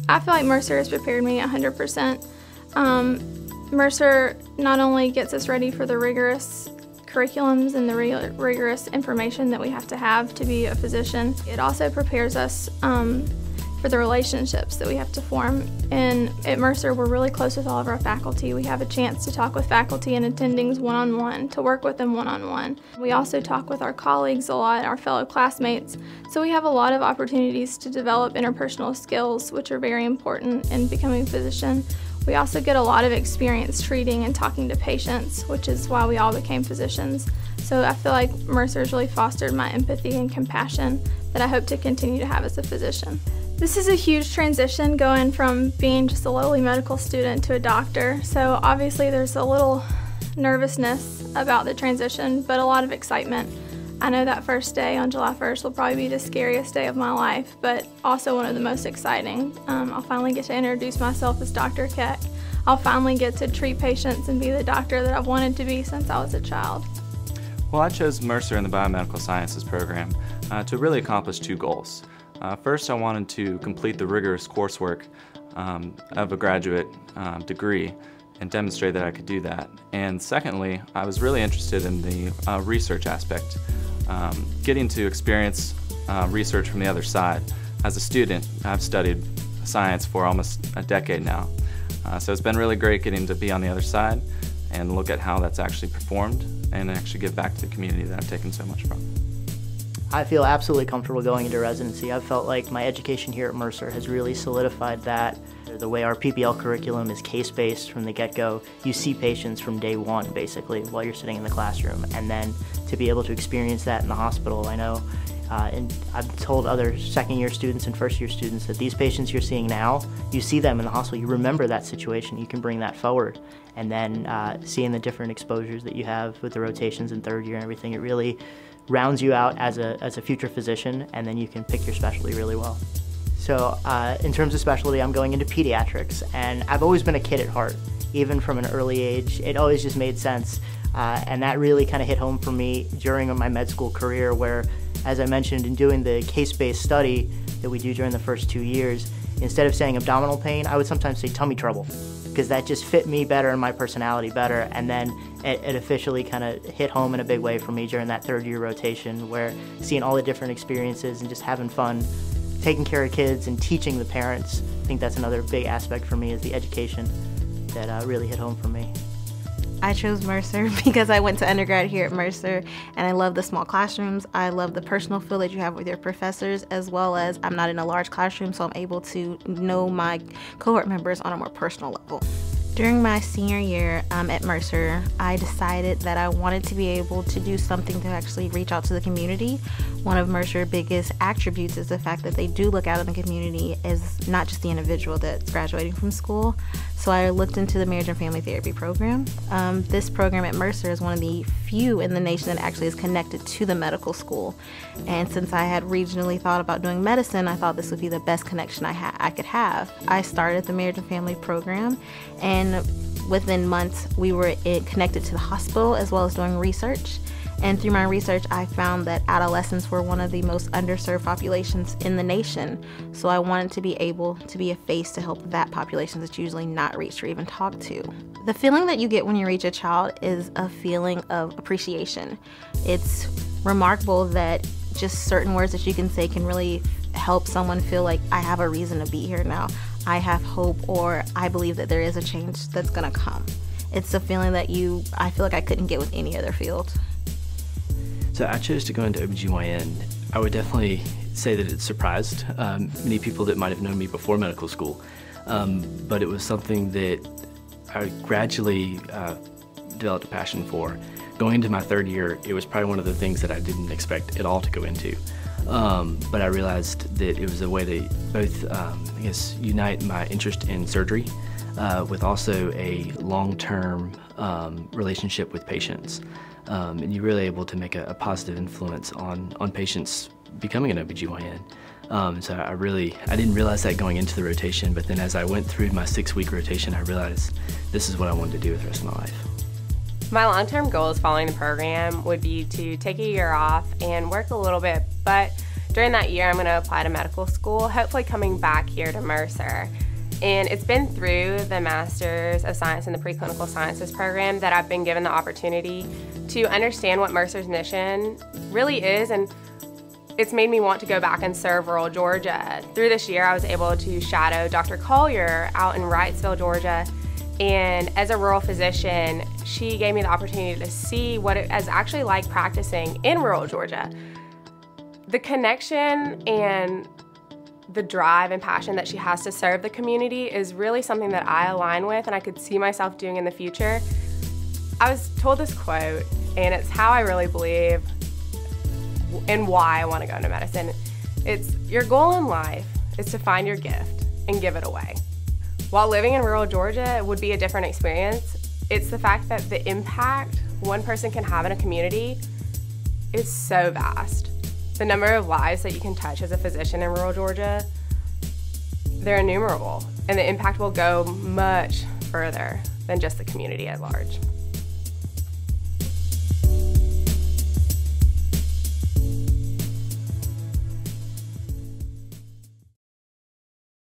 I feel like Mercer has prepared me 100%. Mercer not only gets us ready for the rigorous curriculums and the rigorous information that we have to be a physician, it also prepares us for the relationships that we have to form. And at Mercer, we're really close with all of our faculty. We have a chance to talk with faculty and attendings one-on-one, to work with them one-on-one. We also talk with our colleagues a lot, our fellow classmates. So we have a lot of opportunities to develop interpersonal skills, which are very important in becoming a physician. We also get a lot of experience treating and talking to patients, which is why we all became physicians. So I feel like Mercer has really fostered my empathy and compassion that I hope to continue to have as a physician. This is a huge transition, going from being just a lowly medical student to a doctor. So obviously there's a little nervousness about the transition, but a lot of excitement. I know that first day on July 1st will probably be the scariest day of my life, but also one of the most exciting. I'll finally get to introduce myself as Dr. Keck. I'll finally get to treat patients and be the doctor that I've wanted to be since I was a child. Well, I chose Mercer in the Biomedical Sciences program to really accomplish two goals. First, I wanted to complete the rigorous coursework of a graduate degree and demonstrate that I could do that. And secondly, I was really interested in the research aspect, getting to experience research from the other side. As a student, I've studied science for almost a decade now. So it's been really great getting to be on the other side and look at how that's actually performed and actually give back to the community that I've taken so much from. I feel absolutely comfortable going into residency. I've felt like my education here at Mercer has really solidified that. The way our PPL curriculum is case-based from the get-go, you see patients from day one, basically, while you're sitting in the classroom. And then to be able to experience that in the hospital, I know, and I've told other second-year students and first-year students that these patients you're seeing now, you see them in the hospital, you remember that situation, you can bring that forward. And then seeing the different exposures that you have with the rotations in third year and everything, it really rounds you out as a future physician, and then you can pick your specialty really well. So in terms of specialty, I'm going into pediatrics, and I've always been a kid at heart. Even from an early age, it always just made sense, and that really kind of hit home for me during my med school career, where, as I mentioned, in doing the case-based study that we do during the first 2 years, instead of saying abdominal pain, I would sometimes say tummy trouble, because that just fit me better and my personality better. And then it officially kind of hit home in a big way for me during that third year rotation, where seeing all the different experiences and just having fun, taking care of kids and teaching the parents, I think that's another big aspect for me, is the education that really hit home for me. I chose Mercer because I went to undergrad here at Mercer, and I love the small classrooms. I love the personal feel that you have with your professors, as well as I'm not in a large classroom, so I'm able to know my cohort members on a more personal level. During my senior year at Mercer, I decided that I wanted to be able to do something to actually reach out to the community. One of Mercer's biggest attributes is the fact that they do look out in the community as not just the individual that's graduating from school. So I looked into the marriage and family therapy program. This program at Mercer is one of the few in the nation that actually is connected to the medical school. And since I had regionally thought about doing medicine, I thought this would be the best connection I could have. I started the marriage and family program, and within months we were connected to the hospital as well as doing research. And through my research, I found that adolescents were one of the most underserved populations in the nation. So I wanted to be able to be a face to help that population that's usually not reached or even talked to. The feeling that you get when you reach a child is a feeling of appreciation. It's remarkable that just certain words that you can say can really help someone feel like, I have a reason to be here now. I have hope, or I believe that there is a change that's gonna come. It's a feeling that I feel like I couldn't get with any other field. So I chose to go into OBGYN. I would definitely say that it surprised many people that might have known me before medical school, but it was something that I gradually developed a passion for. Going into my third year, it was probably one of the things that I didn't expect at all to go into. but I realized that it was a way to both, unite my interest in surgery with also a long-term relationship with patients. And you're really able to make a positive influence on patients becoming an OBGYN. So I didn't realize that going into the rotation, but then as I went through my 6-week rotation, I realized this is what I wanted to do with the rest of my life. My long-term goals following the program would be to take a year off and work a little bit, but during that year I'm going to apply to medical school, hopefully coming back here to Mercer. And it's been through the Masters of Science in the Preclinical Sciences program that I've been given the opportunity to understand what Mercer's mission really is, and it's made me want to go back and serve rural Georgia. Through this year I was able to shadow Dr. Collier out in Wrightsville, Georgia. And as a rural physician, she gave me the opportunity to see what it is actually like practicing in rural Georgia. The connection and the drive and passion that she has to serve the community is really something that I align with and I could see myself doing in the future. I was told this quote, and it's how I really believe and why I want to go into medicine. It's your goal in life is to find your gift and give it away. While living in rural Georgia would be a different experience, it's the fact that the impact one person can have in a community is so vast. The number of lives that you can touch as a physician in rural Georgia, they're innumerable, and the impact will go much further than just the community at large.